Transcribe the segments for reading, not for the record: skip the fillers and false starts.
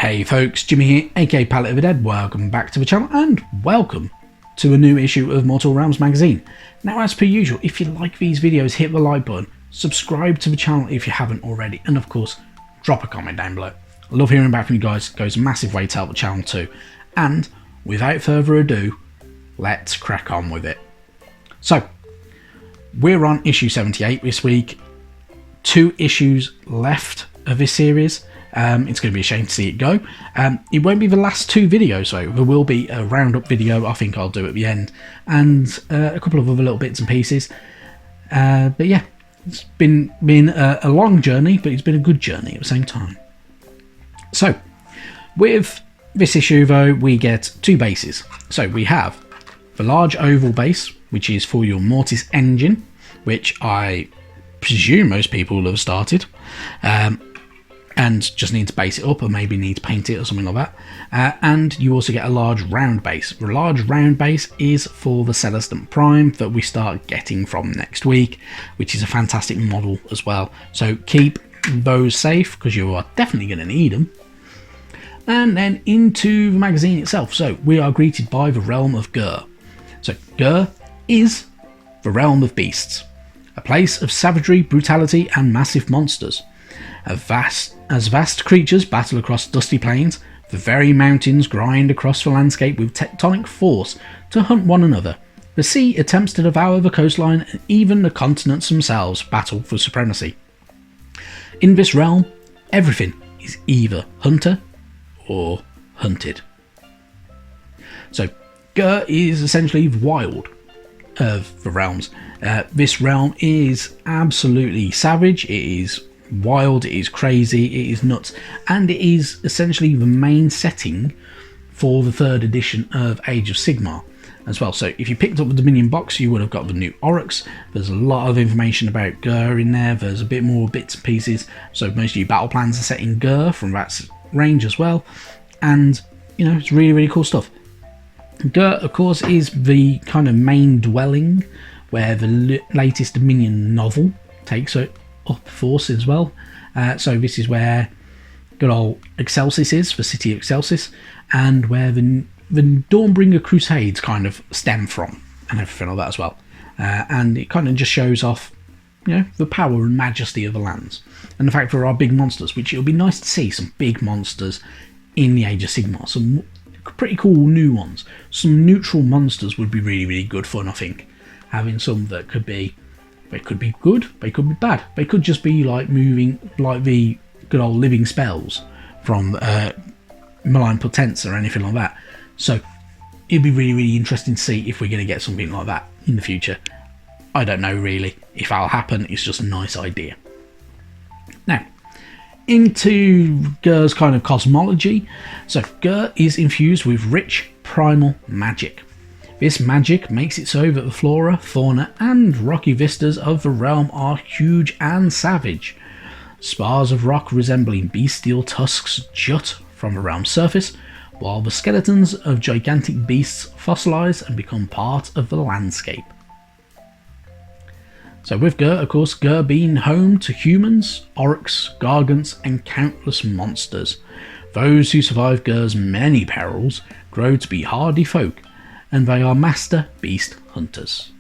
Hey folks, Jimmy here, aka Palette of the Dead. Welcome back to the channel and welcome to a new issue of Mortal Realms magazine. Now, as per usual, if you like these videos, hit the like button, subscribe to the channel if you haven't already, and of course, drop a comment down below. I love hearing back from you guys, it goes a massive way to help the channel too. And without further ado, let's crack on with it. So, we're on issue 78 this week. 2 issues left of this series. It's going to be a shame to see it go. It won't be the last 2 videos though. There will be a roundup video I think I'll do at the end, and a couple of other little bits and pieces. But yeah, it's been a long journey, but it's been a good journey at the same time. So, with this issue though, we get 2 bases. So we have the large oval base, which is for your Mortis Engine, which I presume most people will have started. And just need to base it up, or maybe need to paint it or something like that. And you also get a large round base. The large round base is for the Celestant Prime that we start getting from next week, which is a fantastic model as well. So keep those safe, because you are definitely going to need them. And then into the magazine itself. So we are greeted by the realm of Ghur. So Ghur is the realm of beasts, a place of savagery, brutality, and massive monsters. As vast creatures battle across dusty plains, the very mountains grind across the landscape with tectonic force to hunt one another. The sea attempts to devour the coastline, and even the continents themselves battle for supremacy. In this realm, everything is either hunter or hunted. So, Ghur is essentially the wild of the realms. This realm is absolutely savage, it is wild, it is crazy, it is nuts, and it is essentially the main setting for the 3rd edition of Age of Sigmar as well. So if you picked up the Dominion box, you would have got the new Oryx. There's a lot of information about Ghur in there, there's a bit more bits and pieces, so most of your battle plans are set in Ghur from that range as well, and you know, it's really cool stuff. Ghur, of course, is the kind of main dwelling where the latest Dominion novel takes up force as well. So this is where good old Excelsis is, the city of Excelsis, and where the Dawnbringer Crusades kind of stem from, and everything like that as well. And it kind of just shows off, you know, the power and majesty of the lands, and the fact there are big monsters, which it'll be nice to see some big monsters in the Age of Sigmar, some pretty cool new ones. Some neutral monsters would be really good fun, I think. Having some that could be, they could be good, they could be bad, they could just be like moving, like the good old living spells from Malign Potenza or anything like that. So it'd be really interesting to see if we're going to get something like that in the future. I don't know really if that'll happen, it's just a nice idea. Now, into Ghur's kind of cosmology. So Ghur is infused with rich primal magic. This magic makes it so that the flora, fauna and rocky vistas of the realm are huge and savage. Spars of rock resembling bestial tusks jut from the realm's surface, while the skeletons of gigantic beasts fossilise and become part of the landscape. So with Ghur, of course, Ghur being home to humans, orcs, gargants and countless monsters. Those who survive Ghur's many perils grow to be hardy folk, and they are master beast hunters.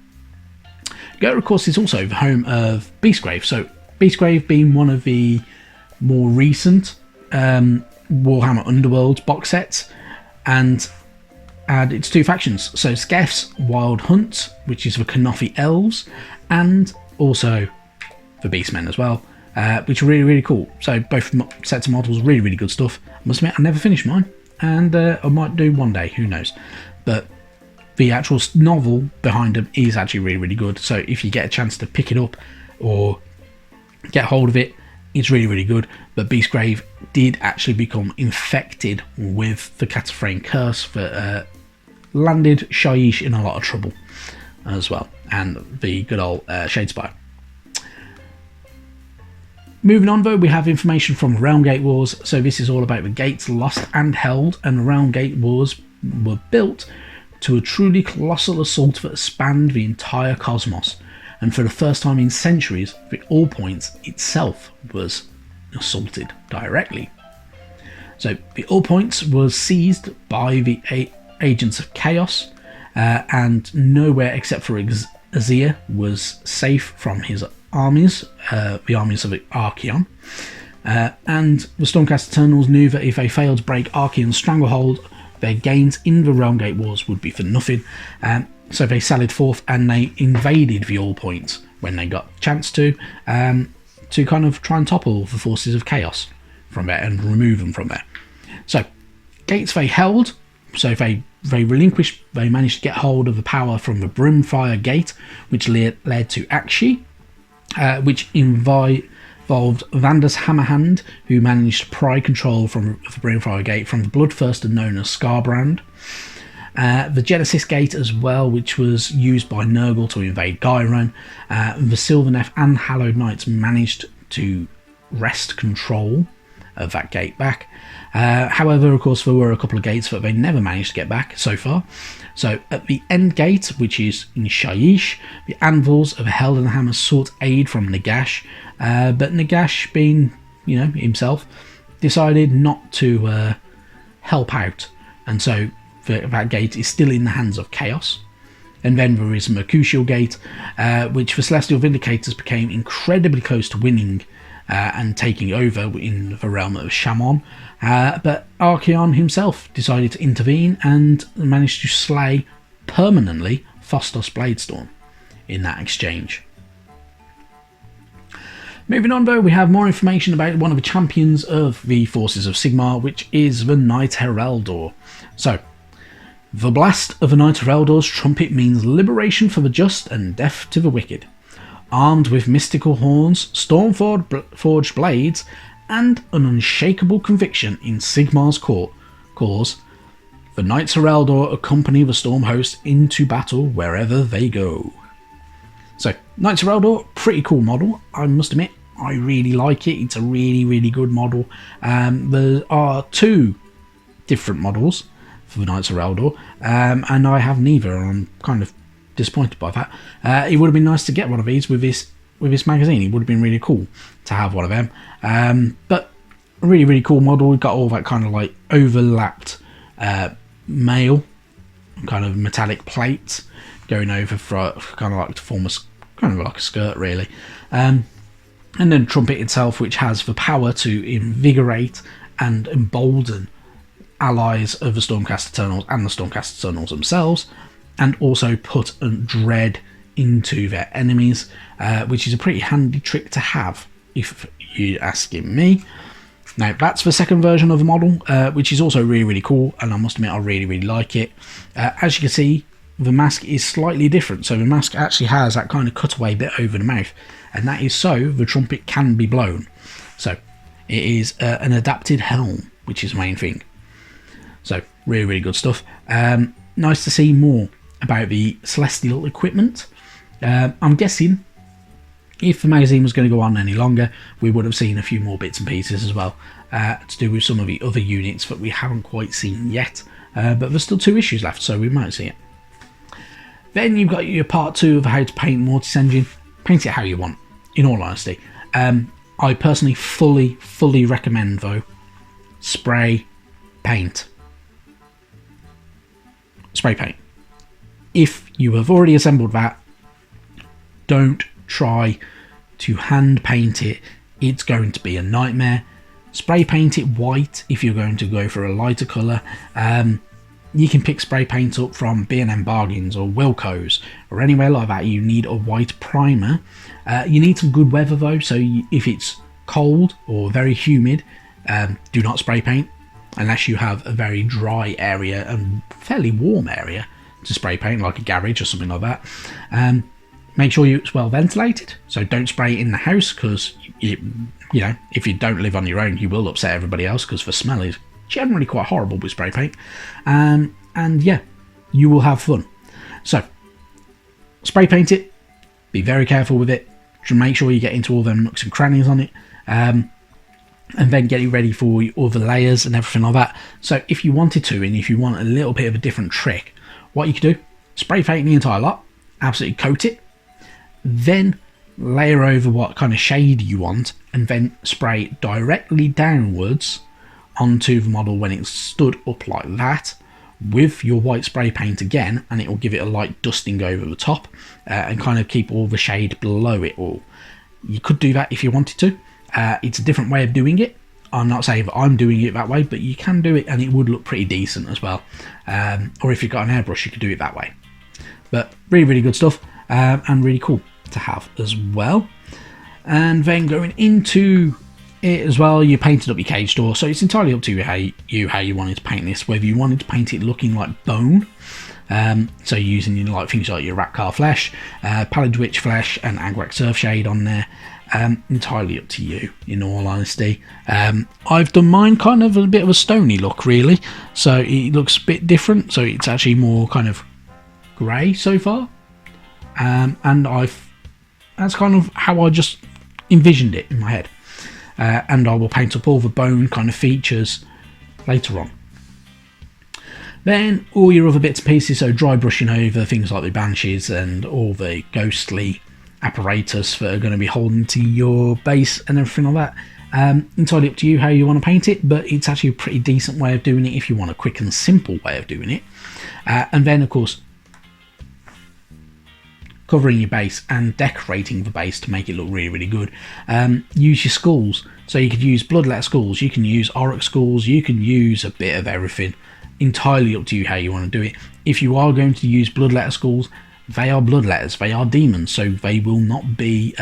Ghur, of course, is also the home of Beastgrave. So Beastgrave being one of the more recent Warhammer Underworld box sets, and add its 2 factions. So Skeff's Wild Hunt, which is the Kanofi Elves, and also the Beastmen as well, which are really cool. So both sets of models, really good stuff. I must admit, I never finished mine, and I might do one day, who knows. But the actual novel behind them is actually really good, so if you get a chance to pick it up or get hold of it, it's really good. But Beastgrave did actually become infected with the Cataphrane curse that landed Shaiish in a lot of trouble as well, and the good old Shadespire. Moving on though, we have information from Realm Gate Wars. So this is all about the gates lost and held, and the Realm Gate Wars were built to a truly colossal assault that spanned the entire cosmos, and for the first time in centuries, the All Points itself was assaulted directly. So the All Points was seized by the Agents of Chaos, and nowhere except for Azir was safe from his armies, the armies of Archaon. And the Stormcast Eternals knew that if they failed to break Archaon's stranglehold, their gains in the Realm Gate Wars would be for nothing. So they sallied forth and they invaded the All Points when they got a chance to kind of try and topple the forces of Chaos from there and remove them from there. So, gates they held, so they relinquished, they managed to get hold of the power from the Brimfire Gate, which led to Akshi, which involved Vandus Hammerhand, who managed to pry control from the Brimfire Gate from the Bloodthirster known as Scarbrand. The Genesis Gate as well, which was used by Nurgle to invade Gairon. The Sylvaneth and Hallowed Knights managed to wrest control of that gate back. However, of course, there were a couple of gates that they never managed to get back so far. So at the End Gate, which is in Shyish, the Anvils of Heldenhammer sought aid from Nagash, but Nagash, being, himself, decided not to help out, and so that gate is still in the hands of Chaos. And then there is Mercutial Gate, which the Celestial Vindicators became incredibly close to winning and taking over in the realm of Shamon, but Archaon himself decided to intervene and managed to slay permanently Phostos Bladestorm in that exchange. Moving on though, we have more information about one of the champions of the forces of Sigmar, which is the Knight Heraldor. So, the blast of the Knight Heraldor's trumpet means liberation for the just and death to the wicked. Armed with mystical horns, storm-forged blades, and an unshakable conviction in Sigmar's cause, the Knights Heraldor accompany the Storm host into battle wherever they go. So, Knights Heraldor, pretty cool model, I must admit. I really like it. It's a really, really good model. There are two different models for the Knights Heraldor, and I have neither, and I'm kind of disappointed by that. It would have been nice to get one of these with this magazine. It would have been really cool to have one of them. But a really, really cool model. We've got all that kind of like overlapped mail, kind of metallic plates going over for kind of like to form kind of like a skirt, really. And then trumpet itself, which has the power to invigorate and embolden allies of the Stormcast Eternals and the Stormcast Eternals themselves, and also put a dread into their enemies, which is a pretty handy trick to have, if you're asking me. Now, that's the second version of the model, which is also really, really cool, and I must admit I really, really like it. As you can see, the mask is slightly different, so the mask actually has that kind of cutaway bit over the mouth, and that is so the trumpet can be blown. So, it is an adapted helm, which is the main thing. So, really, really good stuff. Nice to see more about the Celestial equipment. I'm guessing if the magazine was going to go on any longer, we would have seen a few more bits and pieces as well to do with some of the other units that we haven't quite seen yet. But there's still 2 issues left, so we might see it. Then you've got your part 2 of how to paint Mortis Engine. Paint it how you want, in all honesty. I personally fully recommend, though, spray paint. Spray paint. If you have already assembled that, don't try to hand paint it. It's going to be a nightmare. Spray paint it white if you're going to go for a lighter colour. You can pick spray paint up from B&M Bargains or Wilko's or anywhere like that. You need a white primer. You need some good weather though, so if it's cold or very humid, do not spray paint unless you have a very dry area and fairly warm area to spray paint, like a garage or something like that. Make sure it's well ventilated, so don't spray it in the house, because if you don't live on your own, you will upset everybody else, because the smell is generally quite horrible with spray paint. And yeah, you will have fun. So spray paint it, be very careful with it, to make sure you get into all them nooks and crannies on it, and then get it ready for all the layers and everything like that. So if you wanted to, and if you want a little bit of a different trick, what you could do, spray paint the entire lot, absolutely coat it, then layer over what kind of shade you want, and then spray directly downwards onto the model when it's stood up like that with your white spray paint again, and it will give it a light dusting over the top and kind of keep all the shade below it all. You could do that if you wanted to. It's a different way of doing it. I'm not saying that I'm doing it that way, but you can do it and it would look pretty decent as well. Or if you've got an airbrush, you could do it that way. But really, really good stuff and really cool to have as well. And then going into it as well, you painted up your cage door, so it's entirely up to you how you wanted to paint this. Whether you wanted to paint it looking like bone, so using like things like your Ratcar flesh, Pallid Witch flesh, and Agrak Surf Shade on there. Entirely up to you, in all honesty. I've done mine kind of a bit of a stony look, really, so it looks a bit different. So it's actually more kind of grey so far, and that's kind of how I just envisioned it in my head. And I will paint up all the bone kind of features later on. Then all your other bits and pieces, so dry brushing over things like the banshees and all the ghostly apparatus that are going to be holding to your base and everything like that. Entirely up to you how you want to paint it, but it's actually a pretty decent way of doing it if you want a quick and simple way of doing it. And then of course covering your base and decorating the base to make it look really, really good. Use your skulls, so you could use bloodletter skulls, you can use Auroch skulls, you can use a bit of everything. Entirely up to you how you want to do it. If you are going to use bloodletter skulls, they are bloodletters, they are demons, so they will not be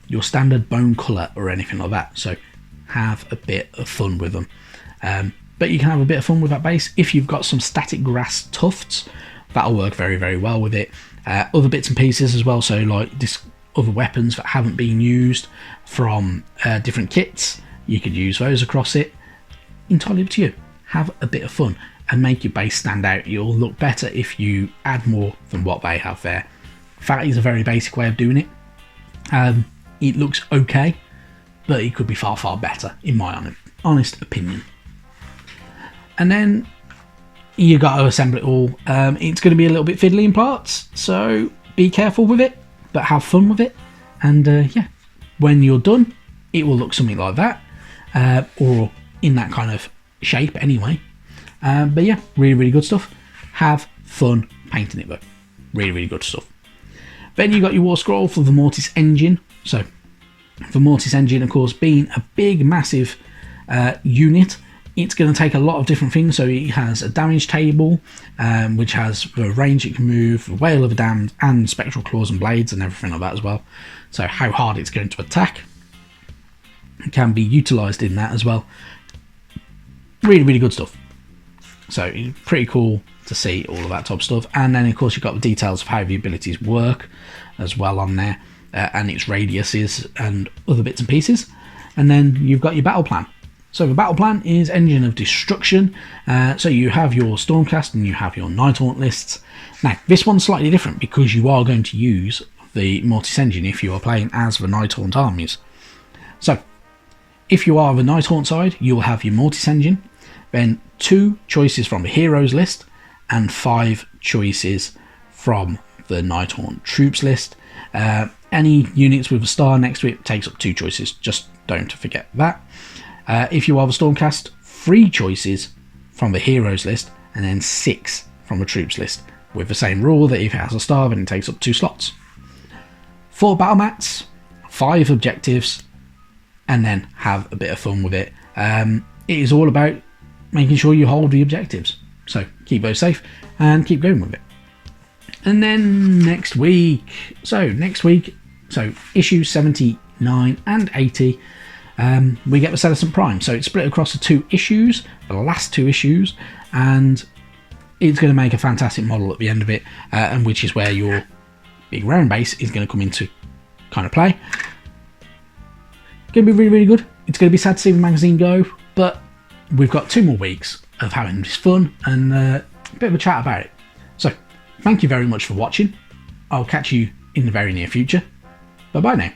your standard bone colour or anything like that, so have a bit of fun with them. But you can have a bit of fun with that base. If you've got some static grass tufts, that'll work very, very well with it. Other bits and pieces as well, so like other weapons that haven't been used from different kits, you could use those across it. Entirely up to you. Have a bit of fun and make your base stand out. You'll look better if you add more than what they have there. That is a very basic way of doing it. It looks okay, but it could be far, far better in my honest opinion. And then you got to assemble it all. It's going to be a little bit fiddly in parts, so be careful with it, but have fun with it. And yeah, when you're done, it will look something like that, or in that kind of shape anyway. But yeah, really, really good stuff. Have fun painting it though. Really, really good stuff. Then you got your war scroll for the Mortis Engine. So the Mortis Engine, of course, being a big, massive unit, it's going to take a lot of different things. So it has a damage table, which has the range it can move, the Whale of the Damned, and spectral claws and blades and everything like that as well. So how hard it's going to attack can be utilised in that as well. Really, really good stuff. So pretty cool to see all of that top stuff. And then of course you've got the details of how the abilities work as well on there, and its radiuses and other bits and pieces. And then you've got your battle plan. So the battle plan is Engine of Destruction. So you have your Stormcast and you have your Nighthaunt lists. Now this one's slightly different because you are going to use the Mortis Engine if you are playing as the Nighthaunt armies. So if you are the Nighthaunt side, you'll have your Mortis Engine, then 2 choices from the Heroes list, and 5 choices from the Nighthaunt Troops list. Any units with a star next to it takes up 2 choices, just don't forget that. If you are the Stormcast, 3 choices from the Heroes list, and then 6 from the Troops list, with the same rule that if it has a star then it takes up 2 slots. 4 battle mats, 5 objectives, and then have a bit of fun with it. It is all about making sure you hold the objectives, so keep those safe and keep going with it. And then next week, so issues 79 and 80, we get the Celestant Prime. So it's split across the 2 issues, the last 2 issues, and it's going to make a fantastic model at the end of it, and which is where your big round base is going to come into kind of play. Going to be really, really good. It's going to be sad to see the magazine go, but we've got 2 more weeks of having this fun and a bit of a chat about it. So thank you very much for watching. I'll catch you in the very near future. Bye bye now.